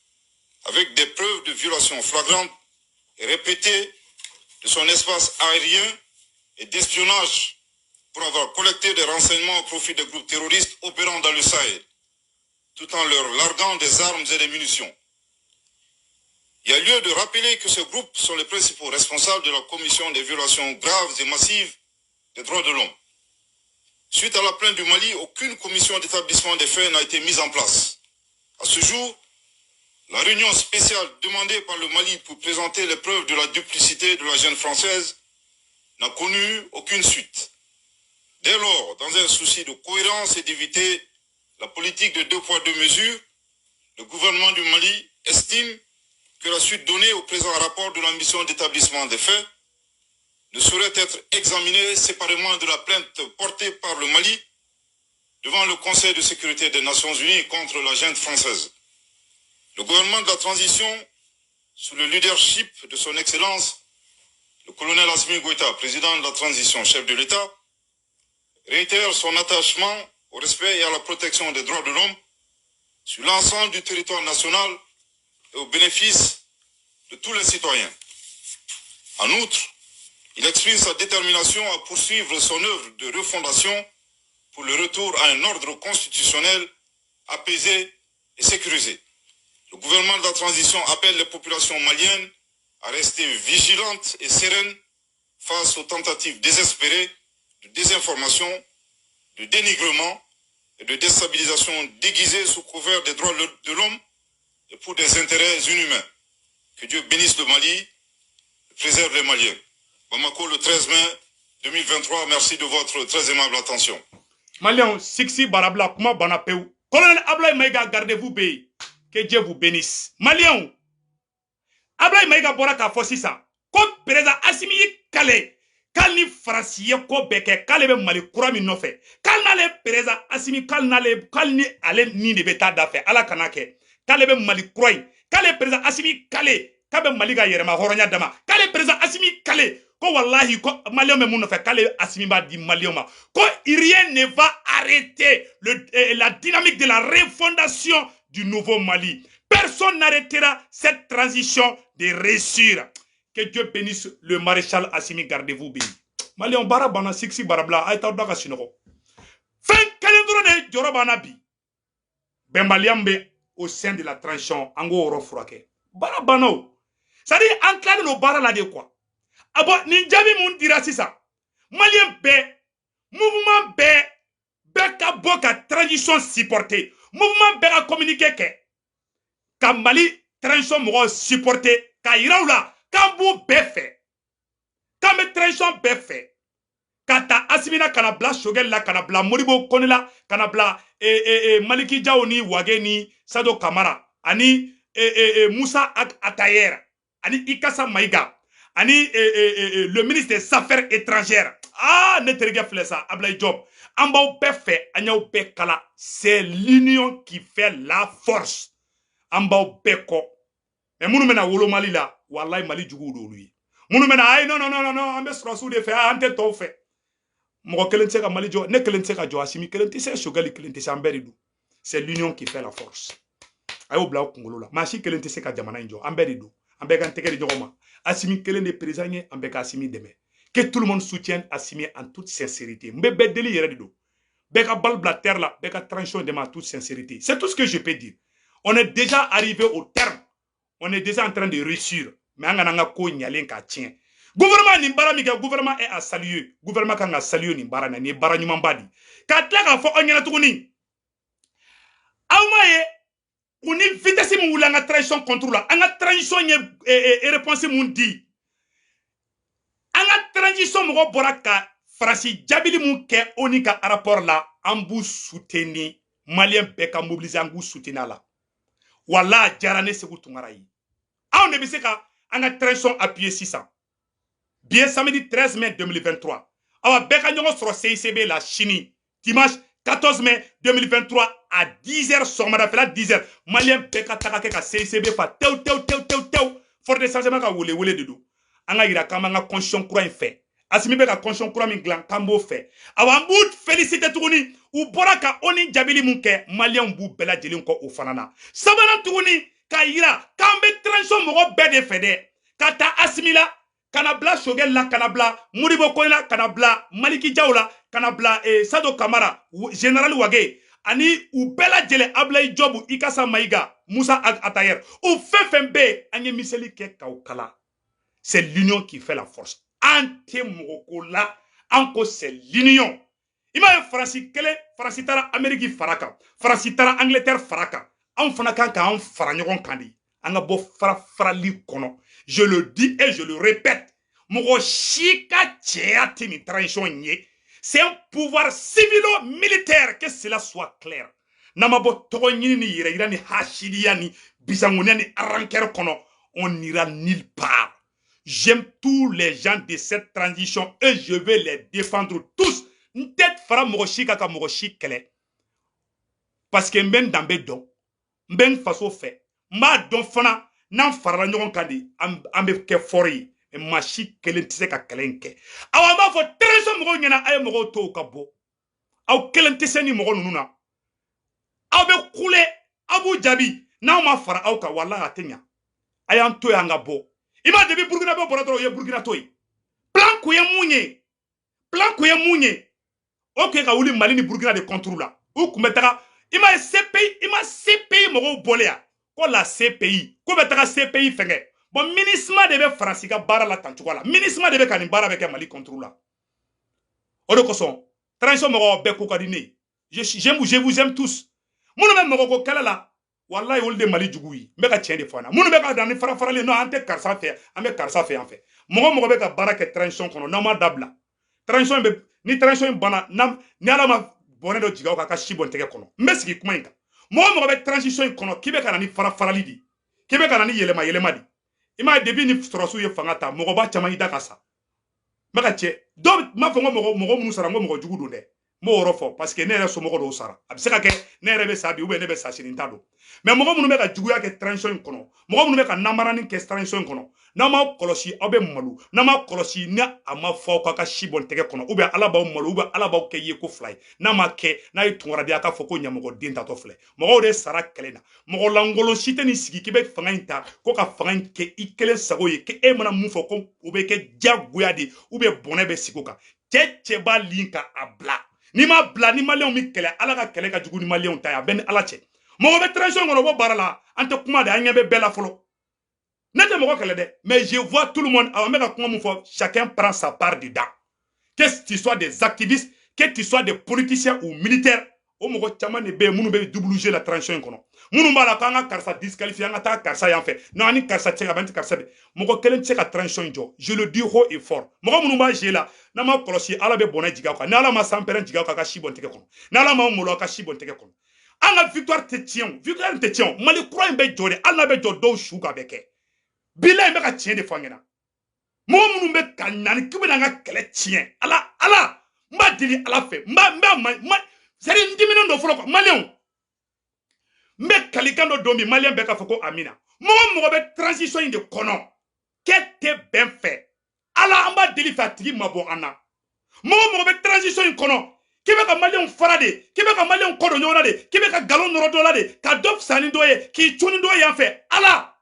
avec des preuves de violation flagrante et répétée de son espace aérien et d'espionnage pour avoir collecté des renseignements au profit des groupes terroristes opérant dans le Sahel, tout en leur larguant des armes et des munitions. Il y a lieu de rappeler que ces groupes sont les principaux responsables de la commission des violations graves et massives des droits de l'homme. Suite à la plainte du Mali, aucune commission d'établissement des faits n'a été mise en place. À ce jour, la réunion spéciale demandée par le Mali pour présenter les preuves de la duplicité de la junte française n'a connu aucune suite. Dès lors, dans un souci de cohérence et d'éviter la politique de 2 poids 2 mesures, le gouvernement du Mali estime que la suite donnée au présent rapport de la mission d'établissement des faits ne saurait être examinée séparément de la plainte portée par le Mali devant le Conseil de sécurité des Nations Unies contre la junte française. Le gouvernement de la transition, sous le leadership de son Excellence, le colonel Assimi Goïta, président de la transition, chef de l'État, réitère son attachement au respect et à la protection des droits de l'homme sur l'ensemble du territoire national et au bénéfice de tous les citoyens. En outre, il exprime sa détermination à poursuivre son œuvre de refondation pour le retour à un ordre constitutionnel apaisé et sécurisé. Le gouvernement de la transition appelle les populations maliennes à rester vigilantes et sereines face aux tentatives désespérées de désinformation, de dénigrement et de déstabilisation déguisée sous couvert des droits de l'homme et pour des intérêts inhumains. Que Dieu bénisse le Mali et préserve les Maliens. Bamako, le 13 mai 2023, merci de votre très aimable attention. Maliens, Siksi Barabla, Kuma Banapeu. Colonel Ablaye Maïga, gardez-vous bé. Que Dieu vous bénisse. Maliens, Ablaye Maïga Boraka Fossisa. Comme président Assimi Kale. Kal ni farasiye ko beke kale be Mali kura min nɔfɛ kal n'ale président Assimi kal ni ale ni de be taa da fɛ ala kana kɛ kale be Mali kura in kale président Assimi kale k'a be Mali ka yɛrɛma hɔrɔnya dama kale président Assimi kale ko wallahi ko malien be mun nɔfɛ kale Assimi b'a di malien ma ko rien ne va arrêter la dynamique de la refondation du nouveau Mali. Personne n'arrêtera cette transition de réussir. Que Dieu bénisse le maréchal Assimi, gardez-vous béni. Malion barabana Siksi barabla aïta daka sinoko. Fin kalendro de jorobana bi. Ben maliambe au sein de la transition ango oro frake. Barabano. Ça dit enclaver le bara là de quoi. Abo ninjabi moun dira sisa. Malien be mouvement be ka boka transition supporter. Mouvement be a communiquer ke. Ka Mali transition mo supporter ka iraoula. Quand vous béfez, quand mes transitions béfez, quand ta Assimina kanabla Shogel la kanabla Moribo Konela kanabla Maliki Jaoni Wageni Sado Kamara ani Moussa Atayer ani Ikasa Maïga ani le ministre des Affaires étrangères Neterga Flessa Ablaye Job Ambao béfé Anyao Bekala, c'est l'union qui fait la force. Ambao Beko mais mounou mena wolo Mali la wallahi Mali jugu do lui mounou mena ay non ambe srasu de fait ante to fait mo kelen ka Mali jo ne kelen ka jo Assimi kelen se Shogali kelen se amberidu c'est l'union qui fait la force ayo bla kongolo la machi kelen se ka jamana njo amberidu ambe kan tekeri jogoma Assimi kelen de prisonnier ambe ka Assimi deme que tout le monde soutienne Assimi en toute sincérité mbe bedeli yere do beka balbla terre la beka transition de ma toute sincérité c'est tout ce que je peux dire. On est déjà arrivé au terme. On est déjà en train de réussir. Mais on a ko nyalen ka tien. Gouvernement ni bara mi gouvernement est à saluer. Gouvernement kan a saluer ni bara na ni bara nyuma badi. Ka tla ka fo onyana tukuni. Awmaye uni vitesse mu wula nga transition contrôle. Anga transition e réponse mu di. Anga transition mo boraka Franci Jabili mu ke onika rapport la ambu soutenir malien beka mobiliser ambu soutenir la. Wala jarane se gutungarayi. On ne sait qu'à un transition appuyé 600. Bien samedi 13 mai 2023. Awa beka nyongo sur CICB la Chini. Dimanche 14 mai 2023 à 10h somada fela 10h. Malien beka takake ka CICB fa tew. For de changement ka wole de do. Anga ira kama nga conscience croix fait. Asimi be ka conscience kura min glan kambo fait awan bout féliciter tuguni u bora ka oni jabili mun kɛ malien bu bela jelin ko o fanana sabana tuguni ka yira kambe transition mogo bɛɛ de fɛ dɛ ka ta asimila kana bla Shogel la kana bla Modibo Koyla kana bla Maliki Diawla kana bla Sado Kamara général Wage ani u bela jele Ablaye Jobu Ikasa Maïga Moussa Atayer ou fefem be anye miseli ke kaukala. C'est l'union qui fait la force. Ante mokola anko c'est l'union. Ima Franci kele Franci tara Amérique faraka Franci tara Angleterre faraka an fana kan ka an fara ɲɔgɔn kan di an ka bɔ farali kɔnɔ. Je le dis et je le répète. Mɔgɔ si ka cɛya tɛ nin transition ye. C'est un pouvoir civilo-militaire, que cela soit clair. Namabo togo ɲini ni yɛrɛ yira ni hasidiya ni bisangonia ni arankɛrɛ kɔnɔ, on n'ira nulle part. J'aime tous les gens de cette transition et je vais les défendre tous. N'tête fara mɔgɔ si ka mɔgɔ si kɛlɛ. Parce que m'ben danbe dɔn, m'ben faso fɛ, m'a dɔn fana n'an farala ɲɔgɔn kan de an bɛ kɛ fɔri ye. Ma si kelen tɛ se ka kɛlɛ in kɛ. Aw b'a fɔ transition mɔgɔw ɲɛna a ye mɔgɔw to ka bɔ. Aw kelen tɛ se ni mɔgɔ ninnu na. Aw bɛ kule, aw b'u jaabi. N'aw ma fara aw kan walahi a tɛ ɲa. A y'an to yan ka bɔ. I m'a debi Burkina bɛ bɔra dɔrɔn o ye Burkina to ye. Plan kun ye mun ye? Plan kun ye mun ye? O kun ye ka wuli Mali ni Burkina de contre la. U kun bɛ taga i ma CPI mɔgɔw bɔlen yan. Ko la CPI ko bɛ taga CPI fɛngɛ. Bon, MINUSMA de be Faransi ka baara la tan cogo la. MINUSMA de be ka nin baara bɛ kɛ Mali contre la. O de kosɔn transition mɔgɔw bɛɛ ko ka di ne ye. Je vous aime tous. Minnu bɛ mɔgɔ ko kɛlɛ la, wallahi olu de Mali jugu ye. N bɛ ka tiɲɛ de fɔ an na. Minnu bɛ ka dan ni farafarali non an tɛ karisa fɛ, an bɛ karisa fɛ yan fɛ. Mɔgɔ bɛ ka baara kɛ transition kɔnɔ n'an ma dabila. Transition bɛ ni transition banna ni Ala ma bɔnɛ dɔ jigin aw kan ka si bɔn tɛgɛ kɔnɔ. N bɛ sigi kuma in kan. Mɔgɔ bɛ transition in kɔnɔ k'i bɛ ka na ni farafarali di. K'i bɛ ka na ni yɛlɛma di. Ima debi ni sɔrɔsiw ye fanga ta mɔgɔba caman i da ka sa. N bɛ ka tiɲɛ dɔw m'a fɔ n ko mɔgɔ minnu sara n ko mɔgɔ jugu don dɛ. N b'o yɔrɔ fɔ parce que ne yɛrɛ somɔgɔ dɔw sara. A bɛ se ka kɛ ne yɛrɛ bɛ sa bi ne bɛ sa sini n t'a dɔn. Mais mɔgɔ minnu bɛ ka juguya kɛ transition in kɔnɔ, mɔgɔ minnu bɛ ka namarani kɛ transition in kɔnɔ, n'aw ma kɔlɔsi aw bɛ malo, n'aw ma kɔlɔsi ni a ma fɔ aw ka si bɔn tɛgɛ kɔnɔ, ou bien Ala b'aw malo, ou bien Ala b'aw kɛ ye ko fila ye. N'a ma kɛ n'a ye tunkaraden a k'a fɔ ko ɲamɔgɔ den tatɔ filɛ. Mɔgɔw de sara kɛlɛ na. Mɔgɔ lankolon si tɛ nin sigi k'i bɛ fanga in ta ko ka fanga in kɛ i kelen sago ye, k'e mana mun fɔ ko o bɛ kɛ diyagoya de, ou bien bɔnɛ bɛ sigi o kan. Cɛ b'a lin ka a bila. Ni ma bila ni maliyɛnw mi kɛlɛ Ala ka kɛlɛ ka jugu ni maliyɛnw ta ye a bɛ ni Ala cɛ. Mɔgɔ bɛ transition kɔnɔ o bɔ baara la an tɛ kuma de an ɲɛ bɛ bɛɛ la fɔlɔ. Ne tɛ mɔgɔ kɛlɛ dɛ mais je vois tout le monde awɔ n bɛ ka kuma mun fɔ chacun prend sa part dedans. Que tu sois des activistes, que tu sois des politiciens ou militaires, o mɔgɔ caman de bɛ yen minnu bɛ double jeu la transition in kɔnɔ. Minnu b'a la k'an ka karisa disqualifier an ka taa karisa yan fɛ. Non ani karisa tɛ se ka ban tɛ karisa de. Mɔgɔ kelen tɛ se ka transition in jɔ. Je le dis haut et fort. Mɔgɔ minnu b'a jeu la n'a ma kɔlɔsi Ala bɛ bɔnɛ jigin aw kan. Ni Ala ma sanpɛrɛn jigin aw kan a ka si bɔn tɛgɛ kɔnɔ. Ni Ala ma malo aw ka si bɔn tɛgɛ kɔnɔ. An ka victoire tɛ tiɲɛ o. Victoire tɛ tiɲɛ o. Mali kura in bɛ jɔ de. Hali n'a bɛ jɔ dɔw su ka bɛ kɛ. Bilahi n bɛ ka tiɲɛ de fɔ an ɲɛna. Mɔgɔ minnu bɛ ka ɲani k'i bɛ na an ka kɛlɛ tiɲɛ. Ala n b'a deli Ala fɛ. N b'a c'est n diminen dɔ fɔlɔ quoi maliyɛnw. N bɛ kalikan dɔ dɔn bi maliyɛn bɛɛ k'a fɔ ko amina. Mɔgɔ bɛ transition in de kɔnɔ. Kɛ tɛ bɛn fɛ. Ala an b'a deli fɛ a tigi ma bɔ an na. Mɔgɔ bɛ transition in kɔnɔ. K'i bɛ ka maliyɛnw fara de, k'i bɛ ka maliyɛnw kɔ don ɲɔgɔn na de, k'i bɛ ka nkalon nɔrɔ dɔ la de, ka dɔ fisa ni dɔ ye, k'i cun ni dɔ ye yan fɛ. Ala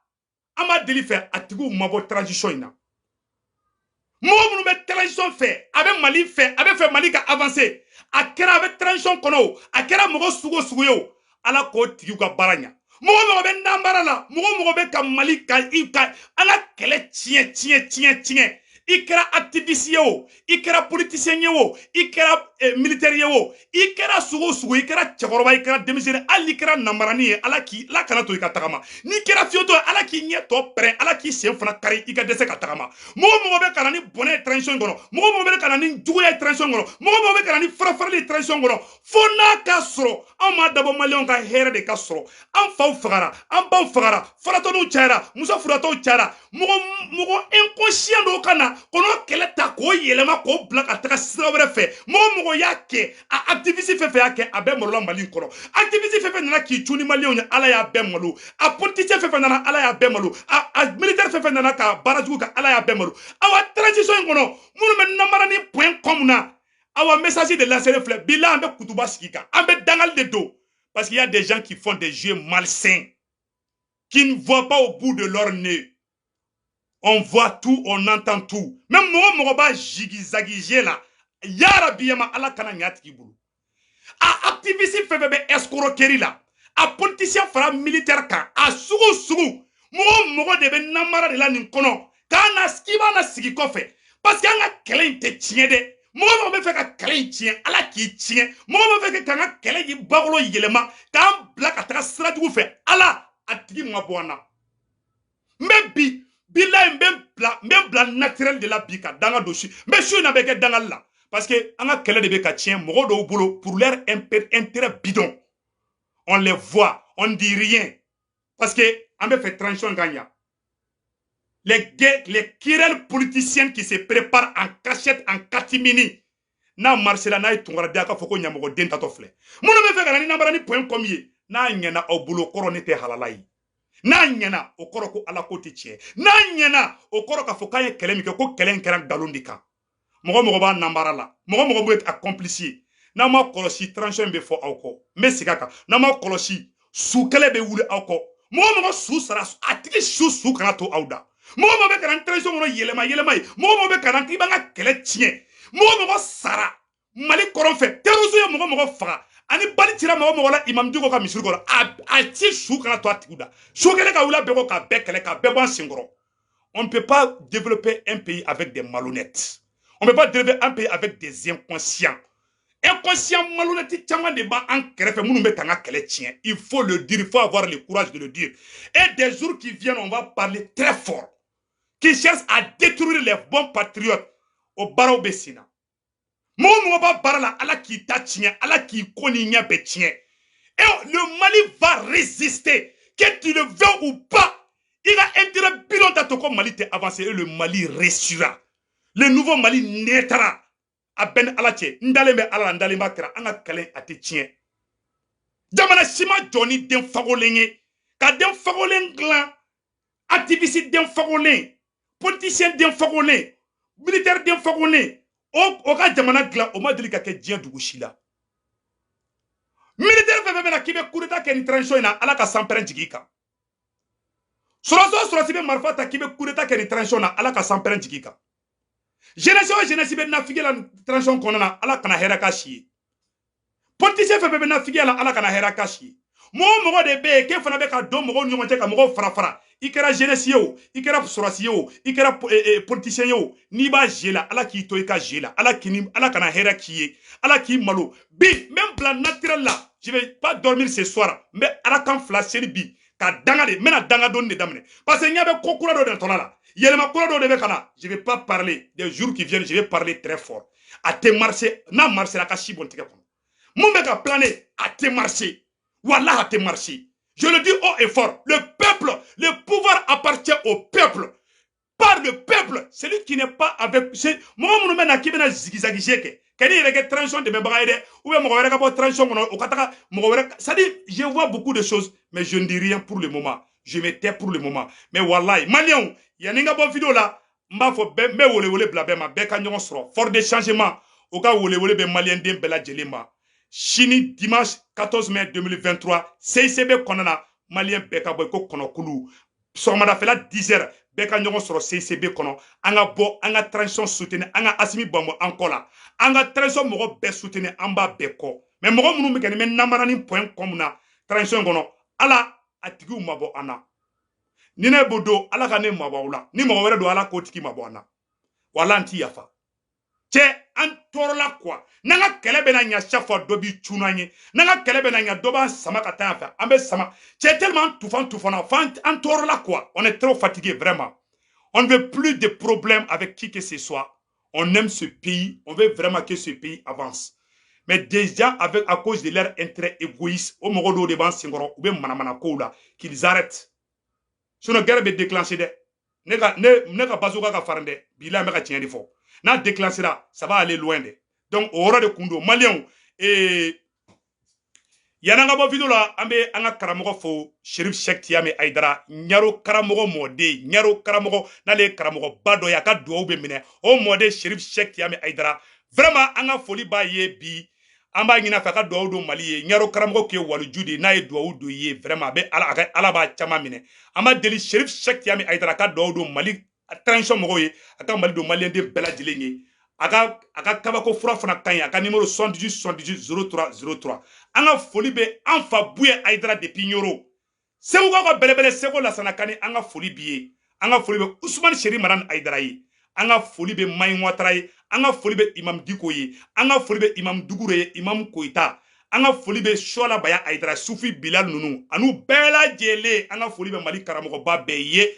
an b'a deli fɛ a tigiw ma bɔ transition in na. Mɔgɔ minnu bɛ transition fɛ, a bɛ Mali fɛ, a bɛ fɛ Mali ka avancer. A kɛra a bɛ transition kɔnɔ o, a kɛra mɔgɔ sugu o sugu ye o, Ala k'o tigiw ka baara ɲa. Mɔgɔ bɛ nan baara la, mɔgɔ bɛ ka Mali ka an ka kɛlɛ tiɲɛ. I kɛra activiste ye o, i kɛra politicien ye o, i kɛra militaire ye o, i kɛra sugu o sugu, i kɛra cɛkɔrɔba, i kɛra denmisɛnnin, hali n'i kɛra namarani ye, Ala kana to i ka tagama. N'i kɛra fiyetɔ ye, Ala k'i ɲɛ tɔ pɛrɛn, Ala k'i sen fana kari i ka dɛsɛ ka tagama. Mɔgɔ bɛ ka na ni bɔnɛ ye transition kɔnɔ, mɔgɔ bɛ ka na ni juguya ye transition kɔnɔ, mɔgɔ bɛ ka na ni farafarali ye transition kɔnɔ, fo n'a ka sɔrɔ anw ma dabɔ maliyɛnw ka hɛrɛ de ka sɔrɔ. An faw fagara, an baw fagara, faratɔniw cayara, muso furatɔw cayara, mɔgɔ inconscient dɔw ka na na kono kele ta ko yelema ko black ataka srawre fe mo yake a activiste fe yake abe molo mali kono activiste fe nana ki tuni mali on ala ya be molo a politicien fe nana ala ya be molo a militaire fe nana ka baraju ka ala ya be molo awa transition kono munu men namara ni point com na awa message de lancer le fleur bilan be kutuba sikika ambe dangal de dos parce qu'il y a des gens qui font des jeux malsains qui ne voient pas au bout de leur nez. On voit tout, on entend tout. Même moi, ba jigizagige là. Yarabi yama ala kana nyati bulu. A activiste fait escroquerie là. A politicien fera militaire kan. A sugu. Moi de ben namara de la ninkono. Kana skiba na sigi kofe. Parce qu'il y a kele te tient de. Moi me fait ka kele tient ala ki tient. Moi me fait ka kele yi bagolo yelema. Kan black ataka stratu fait ala atigi mwa bwana. Maybe Bila même bla naturel de la bika danga doshi mais je n'avais que danga là parce que anga kele de beka tient moro do boulot pour leur intérêt bidon on les voit on dit rien parce que on me fait transition gagnant les querelles politiciennes qui se préparent en cachette en catimini na Marcela na itungara diaka foko nyamogo denta to fle mono me fait kana ni nambara ni point comme yi na nyana au boulot koronete halalai na nyana okoro ko ala ko tiche na nyana okoro ka fokaye kelemi ko kelen keran galundika mogo ba nambara la mogo bo être accomplice na ma kolosi transition be fo awko mesigaka na ma kolosi su kele be wule awko mogo su sara atiki su kana to awda mogo be kan transition no yelema mogo be kan ibanga kele tie mogo sara mali koron fe teruzo yo mogo faga ani bali tira mogo la imam digo ka misiri ko a ti su kana to atiguda su kele ka wula be ko ka bekele ka be bon singoro. On ne peut pas développer un pays avec des malhonnêtes. On ne peut pas développer un pays avec des inconscients. Inconscients malhonnêtes tchama de ba en krefe munu be tanga kele tien. Il faut le dire, il faut avoir le courage de le dire. Et des jours qui viennent, on va parler très fort. Qui cherchent à détruire les bons patriotes au Barao Bessina. Mon ba barala ala ki ta tien, ala ki koni nya be tien. Et le Mali va résister, que tu le veux ou pas. Il a intérêt bilan d'atoko Mali te avancer et le Mali restera. Le nouveau Mali naîtra. A ben alache, ndalembe ala ndalemba kra, anga kalen ate tien. Jamana sima Johnny den fagolenge, ka den fagolen glan, activiste den fagolen, politicien den fagolen, militaire den fagolen. O ka jamana glan o ma deli ka ke dien dugushila. Militaire fe na kibe coup d'état ke ni transition na ala ka samperen jigika. Surasi be marfa ta kibe coup d'état ke ni transition na ala ka samperen jigika. Jeunesse be na figé la transition konona ala kana hera kashi. Politicien fe be na figé la ala kana hera kashi. Mo de be ke fana be ka do mo nyongo te ka mo fara. Ikera jeunesse yo, ikera surasi yo, ikera politicien yo, ni ba jela ala ki to ka jela, ala kana hera kiye, ala ki malo. Bi même plan naturel là, je vais pas dormir ce soir, mais ala kan flasher bi ka danga de mena danga don de damne. Parce que nyabe kokura do de tonala. Yelema kura do de be kana. Je vais pas parler des jours qui viennent, je vais parler très fort. A te marcher, na marcher la ka shibon teke kono. Mon mec a plané à te marcher. Wallah à te marcher. Je le dis haut et fort. Le pouvoir appartient au peuple. Par le peuple. Celui qui n'est pas avec... Moi, je me dis que je suis zigizagigé. Transition de mes bagailles. Ou bien, transition. Ça dit, je vois beaucoup de choses, mais je ne dis rien pour le moment. Je me tais pour le moment. Mais wallahi, Malion, il y a une bonne vidéo là. M'a faut me wole blabé ma beka nyon sro. Fort des changements. Au cas où be malien den bela jelema. Chini dimanche 14 mai 2023, CICB konana malien beka boy ko kono kulu. Somada fela 10h beka nyon sro CICB kono. Anga bo anga transition soutenir anga asimi bambo ankola. Anga transition mo be soutenir amba beko. Mais mo munu mekene men namara ni point comme na transition kono. Ala atigu mabo ana. Nine bodo ala kane mabo la. Ni mo were do ala ko tiki mabo ana. Wala anti yafa. Che antorola quoi. Nanga kelebe na nya chafo dobi chunanye. Nanga kelebe na nya doba sama kata fa. Ambe sama. Che tellement toufant fan antorola quoi. On est trop fatigué vraiment. On ne veut plus de problèmes avec qui que ce soit. On aime ce pays, on veut vraiment que ce pays avance. Mais déjà avec à cause de leur intérêt égoïste, au moment de ban singoro ou bien manamana koula qu'ils arrêtent. Sinon guerre be déclencher de. ne ka bazooka ka farin dɛ bila me ka tiɲɛ de fɔ n'a déclenchera ça va aller loin de donc o yɔrɔ de kun don maliyɛnw yan'an ka bɔ video la an bɛ an ka karamɔgɔ fo Cherif Cheikh Tiyame Aidara Ɲaro karamɔgɔ mɔden Ɲaro karamɔgɔ n'ale ye karamɔgɔba dɔ ye a ka duwawu bɛ minɛ o mɔden Cherif Cheikh Tiyame Aidara vraiment an ka foli b'a ye bi an b'a ɲini a fɛ a ka duwawu don Mali ye Ɲaro karamɔgɔ k'e waliju de n'a ye duwawu don i ye vraiment a bɛ Ala b'a caman minɛ an b'a deli Cherif Cheikh Tiyame Aidara a ka duwawu don Mali transition mɔgɔw ye a ka Mali don maliyɛnden bɛɛ lajɛlen ye a ka kabako fura fana kan ye a ka numéro 78 78 03 03 an ka foli bɛ an fa Buye Aidara depuis Ɲoro Segukaw ka bɛlɛbɛlɛ Seko Lasana Kani an ka foli b'i ye an ka foli bɛ Usumani Seri Maran Aidara ye an ka foli bɛ Mayi Watara ye an ka foli bɛ Imam Diko ye an ka foli bɛ Imam Dugure ye Imam Koyita an ka foli bɛ Suala Baya Aidara Sufi Bilal ninnu an'u bɛɛ lajɛlen an ka foli bɛ Mali karamɔgɔba bɛɛ ye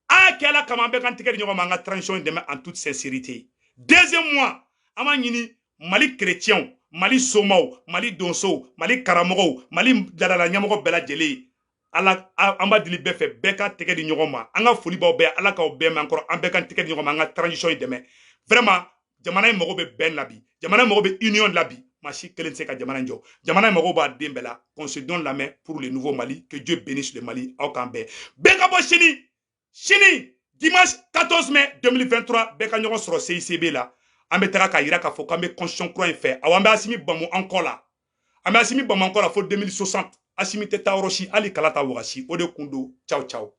a kɛla kama an bɛɛ kan tigɛ di ɲɔgɔn ma an ka transition in dɛmɛ en toute sincérité deuxième mois an b'a ɲini Mali chrétiens Mali somaw Mali donsow Mali karamɔgɔw Mali ladala ɲɛmɔgɔ bɛɛ lajɛlen Ala an b'a dili bɛɛ fɛ bɛɛ ka tɛgɛ di ɲɔgɔn ma an ka foli b'aw bɛɛ Ala k'aw bɛɛ mɛn kɔrɔ an bɛɛ kan tɛgɛ di ɲɔgɔn ma an ka transition in dɛmɛ vraiment jamana in mago bɛ bɛn la bi jamana in mago bɛ union la bi maa si kelen tɛ se ka jamana in jɔ jamana in mago b'a den bɛɛ la qu'on se donne la main pour le nouveau Mali que Dieu bénisse le Mali aw k'an bɛɛ bɛɛ ka bɔ sini dimanche 14 mai 2023 bɛɛ ka ɲɔgɔn sɔrɔ CICB la an bɛ taga k'a jira k'a fɔ k'an bɛ constitution kura in fɛ awɔ an bɛ Asimi Bamu encore la an bɛ Asimi Bamu encore la fo 2060 Asimi tɛ taa yɔrɔ si hali kala ta wagasi o de kun don ciao ciao